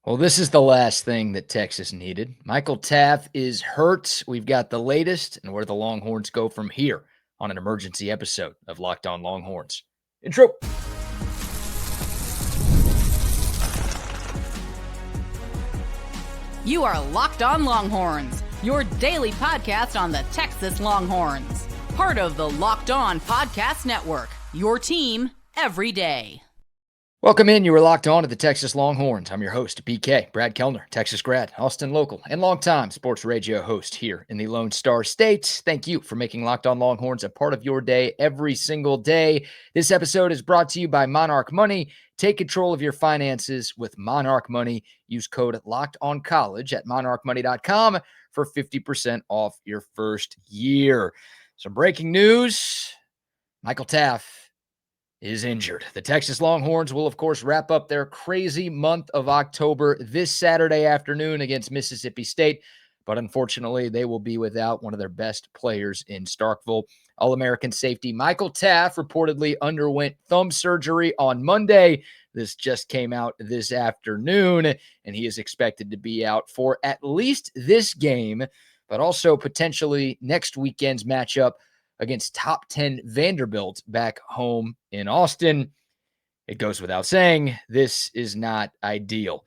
Well, this is the last thing that Texas needed. Michael Taff is hurt. We've got the latest and where the Longhorns go from here on an emergency episode of Locked On Longhorns. Intro. You are Locked On Longhorns, your daily podcast on the Texas Longhorns. Part of the Locked On Podcast Network, your team every day. Welcome in. You are locked on to the Texas Longhorns. I'm your host, BK, Brad Kellner, Texas grad, Austin local, and longtime sports radio host here in the Lone Star State. Thank you for making Locked On Longhorns a part of your day every single day. This episode is brought to you by Monarch Money. Take control of your finances with Monarch Money. Use code LOCKEDONCollege at monarchmoney.com for 50% off your first year. Some breaking news. Michael Taaffe is injured. The Texas Longhorns will, of course, wrap up their crazy month of October this Saturday afternoon against Mississippi State, but unfortunately, they will be without one of their best players in Starkville. All-American safety Michael Taaffe reportedly underwent thumb surgery on Monday. This just came out this afternoon, and he is expected to be out for at least this game, but also potentially next weekend's matchup against top 10 Vanderbilt back home in Austin. It goes without saying, this is not ideal.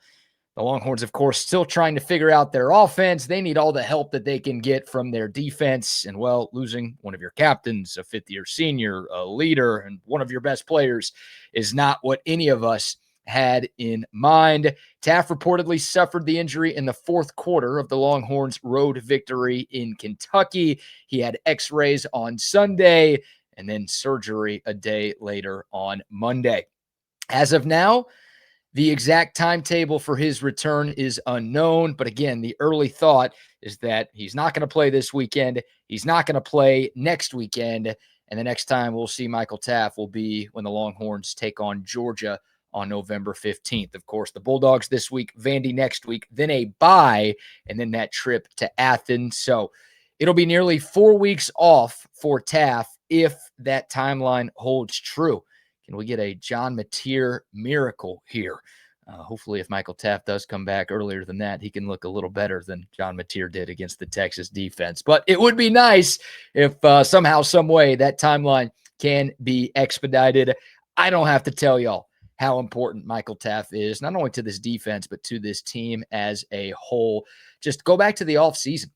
The Longhorns, of course, still trying to figure out their offense. They need all the help that they can get from their defense. And, well, losing one of your captains, a fifth-year senior, a leader, and one of your best players is not what any of us had in mind. Taff reportedly suffered the injury in the fourth quarter of the Longhorns' road victory in Kentucky. He had x-rays on Sunday and then surgery a day later on Monday. As of now, the exact timetable for his return is unknown. But again, the early thought is that he's not going to play this weekend. He's not going to play next weekend. And the next time we'll see Michael Taff will be when the Longhorns take on Georgia on November 15th. Of course, the Bulldogs this week, Vandy next week, then a bye, and then that trip to Athens. So it'll be nearly 4 weeks off for Taff if that timeline holds true. Can we get a John Mateer miracle here? Hopefully, if Michael Taff does come back earlier than that, he can look a little better than John Mateer did against the Texas defense. But it would be nice if somehow, some way, that timeline can be expedited. I don't have to tell y'all how important Michael Taff is, not only to this defense, but to this team as a whole. Just go back to the offseason.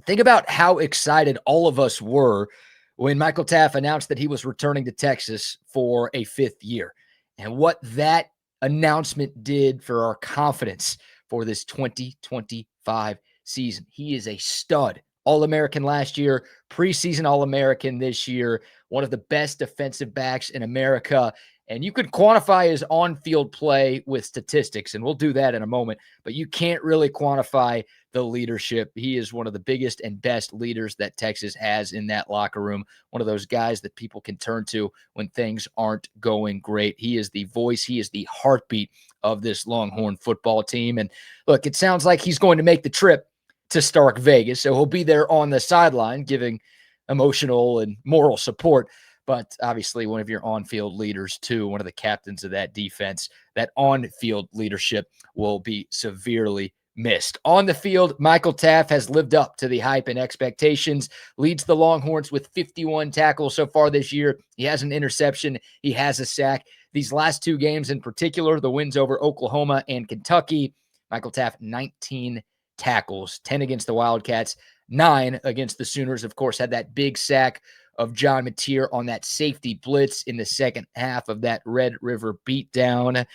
Think about how excited all of us were when Michael Taff announced that he was returning to Texas for a fifth year, and what that announcement did for our confidence for this 2025 season. He is a stud. All-American last year, preseason All-American this year, one of the best defensive backs in America. And you could quantify his on-field play with statistics, and we'll do that in a moment, but you can't really quantify the leadership. He is one of the biggest and best leaders that Texas has in that locker room, one of those guys that people can turn to when things aren't going great. He is the voice, he is the heartbeat of this Longhorn football team. And look, it sounds like he's going to make the trip to Stark Vegas, so he'll be there on the sideline giving emotional and moral support. But obviously one of your on-field leaders too, one of the captains of that defense, that on-field leadership will be severely missed. On the field, Michael Taff has lived up to the hype and expectations, leads the Longhorns with 51 tackles so far this year. He has an interception. He has a sack. These last two games in particular, the wins over Oklahoma and Kentucky, Michael Taff, 19 tackles, 10 against the Wildcats, 9 against the Sooners. Of course, had that big sack of John Mateer on that safety blitz in the second half of that Red River beatdown.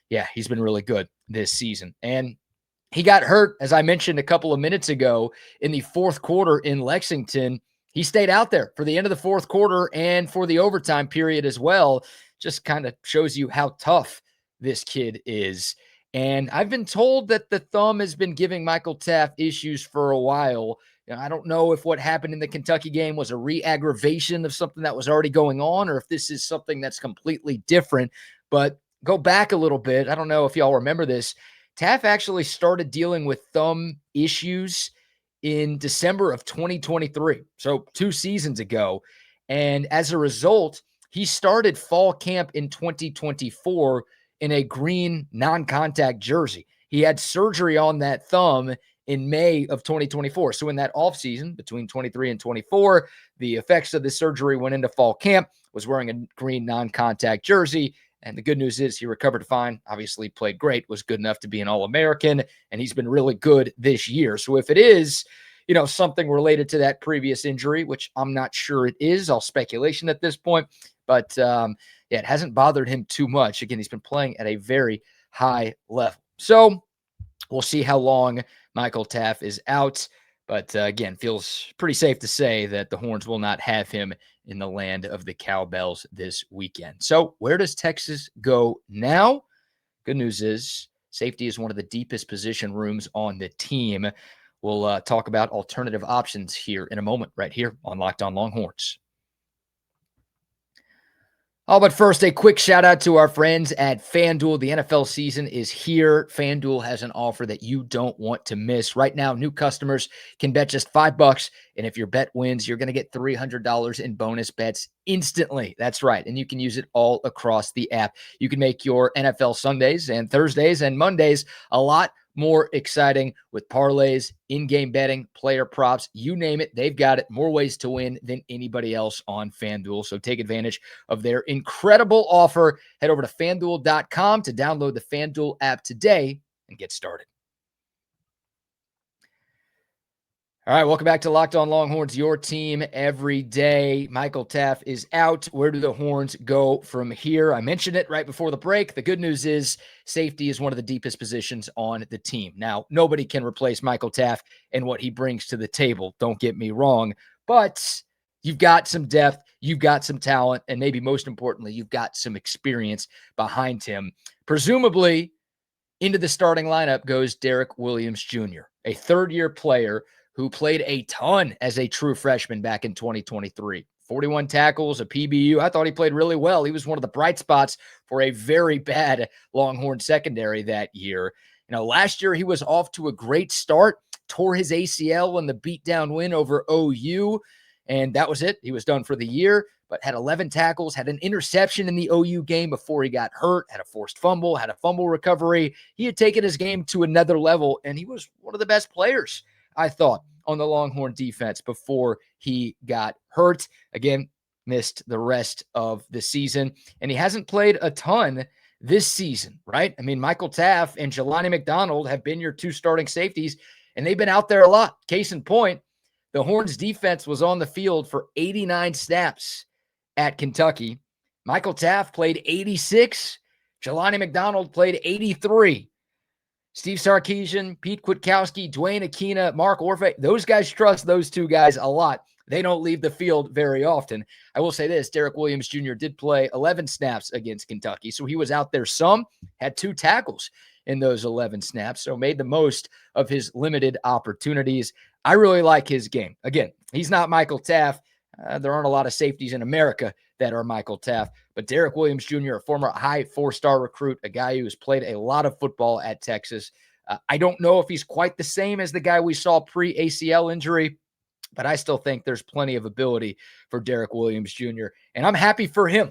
Yeah, he's been really good this season. And he got hurt, as I mentioned a couple of minutes ago, in the fourth quarter in Lexington. He stayed out there for the end of the fourth quarter and for the overtime period as well. Just kind of shows you how tough this kid is. And I've been told that the thumb has been giving Michael Taff issues for a while. I don't know if what happened in the Kentucky game was a re-aggravation of something that was already going on, or if this is something that's completely different. But go back a little bit. I don't know if y'all remember this. Taff actually started dealing with thumb issues in December of 2023, so 2 seasons ago. And as a result, he started fall camp in 2024 in a green non-contact jersey. He had surgery on that thumb in May of 2024. So in that offseason between 23 and 24, the effects of the surgery went into fall camp, was wearing a green non-contact jersey. And the good news is he recovered fine, obviously played great, was good enough to be an All-American, and he's been really good this year. So if it is, something related to that previous injury, which I'm not sure it is, all speculation at this point, but it hasn't bothered him too much. Again, he's been playing at a very high level. So we'll see how long Michael Taaffe is out. But again, feels pretty safe to say that the Horns will not have him in the land of the cowbells this weekend. So where does Texas go now? Good news is safety is one of the deepest position rooms on the team. We'll talk about alternative options here in a moment, right here on Locked On Longhorns. Oh, but first, a quick shout out to our friends at FanDuel. The NFL season is here. FanDuel has an offer that you don't want to miss. Right now, new customers can bet just $5, and if your bet wins, you're going to get $300 in bonus bets instantly. That's right, and you can use it all across the app. You can make your NFL Sundays and Thursdays and Mondays a lot more exciting with parlays, in-game betting, player props, you name it. They've got it. More ways to win than anybody else on FanDuel. So take advantage of their incredible offer. Head over to FanDuel.com to download the FanDuel app today and get started. All right, welcome back to Locked On Longhorns, your team every day. Michael Taaffe is out. Where do the Horns go from here? I mentioned it right before the break. The good news is safety is one of the deepest positions on the team. Now, nobody can replace Michael Taaffe and what he brings to the table. Don't get me wrong. But you've got some depth, you've got some talent, and maybe most importantly, you've got some experience behind him. Presumably, into the starting lineup goes Derek Williams Jr., a third-year player who played a ton as a true freshman back in 2023. 41 tackles, a PBU. I thought he played really well. He was one of the bright spots for a very bad Longhorn secondary that year. Last year he was off to a great start, tore his ACL in the beatdown win over OU, and that was it. He was done for the year, but had 11 tackles, had an interception in the OU game before he got hurt, had a forced fumble, had a fumble recovery. He had taken his game to another level, and he was one of the best players, I thought, on the Longhorn defense before he got hurt. Again, missed the rest of the season, and he hasn't played a ton this season, right? I mean, Michael Taaffe and Jelani McDonald have been your two starting safeties, and they've been out there a lot. Case in point, the Horns defense was on the field for 89 snaps at Kentucky. Michael Taaffe played 86. Jelani McDonald played 83. Steve Sarkisian, Pete Kwiatkowski, Dwayne Akina, Mark Orfe, those guys trust those two guys a lot. They don't leave the field very often. I will say this, Derek Williams Jr. did play 11 snaps against Kentucky, so he was out there some, had 2 tackles in those 11 snaps, so made the most of his limited opportunities. I really like his game. Again, he's not Michael Taaffe. There aren't a lot of safeties in America that are Michael Taaffe, but Derek Williams Jr., a former high 4-star recruit, a guy who's played a lot of football at Texas. I don't know if he's quite the same as the guy we saw pre-ACL injury, but I still think there's plenty of ability for Derek Williams Jr., and I'm happy for him.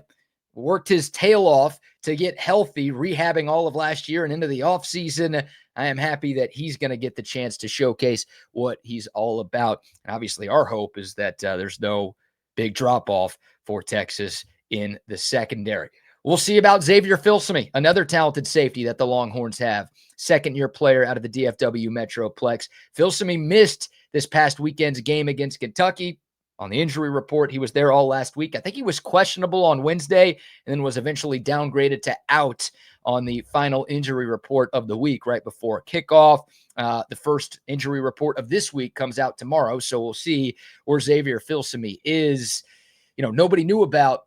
Worked his tail off to get healthy, rehabbing all of last year and into the offseason. I am happy that he's going to get the chance to showcase what he's all about. And obviously, our hope is that there's no big drop-off for Texas in the secondary. We'll see about Xavier Filsaime, another talented safety that the Longhorns have. Second-year player out of the DFW Metroplex. Filsaime missed this past weekend's game against Kentucky. On the injury report, he was there all last week. I think he was questionable on Wednesday and then was eventually downgraded to out on the final injury report of the week right before kickoff. The first injury report of this week comes out tomorrow, so we'll see where Xavier Filsaime is. Nobody knew about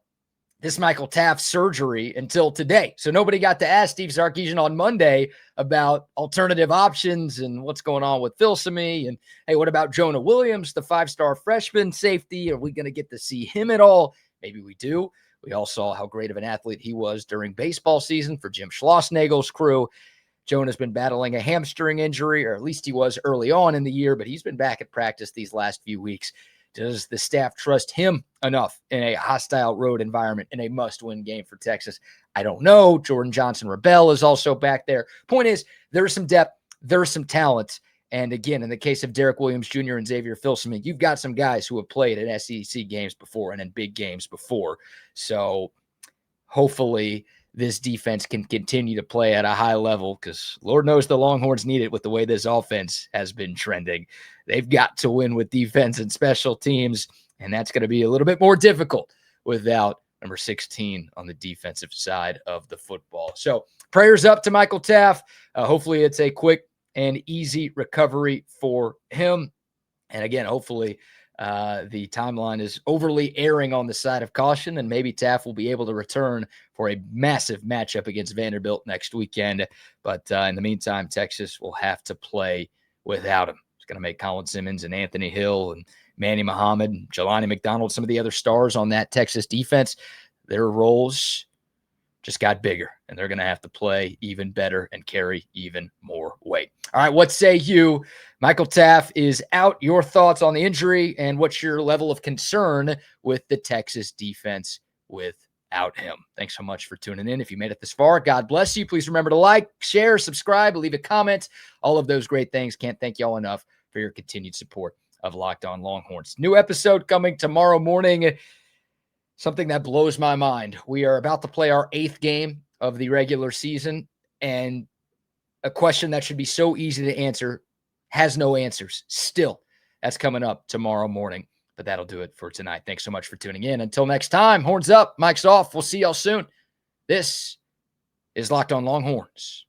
this Michael Taaffe surgery until today. So nobody got to ask Steve Sarkisian on Monday about alternative options and what's going on with Filsaime. And, hey, what about Jonah Williams, the 5-star freshman safety? Are we going to get to see him at all? Maybe we do. We all saw how great of an athlete he was during baseball season for Jim Schlossnagel's crew. Jonah's been battling a hamstring injury, or at least he was early on in the year, but he's been back at practice these last few weeks. Does the staff trust him enough in a hostile road environment in a must-win game for Texas? I don't know. Jordan Johnson-Rebel is also back there. Point is, there's some depth, there's some talent. And again, in the case of Derek Williams Jr. and Xavier Filsaime, you've got some guys who have played at SEC games before and in big games before. So hopefully this defense can continue to play at a high level, because Lord knows the Longhorns need it with the way this offense has been trending. They've got to win with defense and special teams, and that's going to be a little bit more difficult without number 16 on the defensive side of the football. So prayers up to Michael Taaffe. Hopefully it's a quick and easy recovery for him. And again, hopefully the timeline is overly erring on the side of caution, and maybe Taff will be able to return for a massive matchup against Vanderbilt next weekend. But in the meantime, Texas will have to play without him. It's going to make Colin Simmons and Anthony Hill and Manny Muhammad and Jelani McDonald, some of the other stars on that Texas defense, their roles just got bigger, and they're going to have to play even better and carry even more weight. All right, what say you? Michael Taaffe is out. Your thoughts on the injury, and what's your level of concern with the Texas defense without him? Thanks so much for tuning in. If you made it this far, God bless you. Please remember to like, share, subscribe, leave a comment, all of those great things. Can't thank y'all enough for your continued support of Locked On Longhorns. New episode coming tomorrow morning. Something that blows my mind. We are about to play our 8th game of the regular season, and a question that should be so easy to answer has no answers still. That's coming up tomorrow morning, but that'll do it for tonight. Thanks so much for tuning in. Until next time, horns up, mics off. We'll see y'all soon. This is Locked On Longhorns.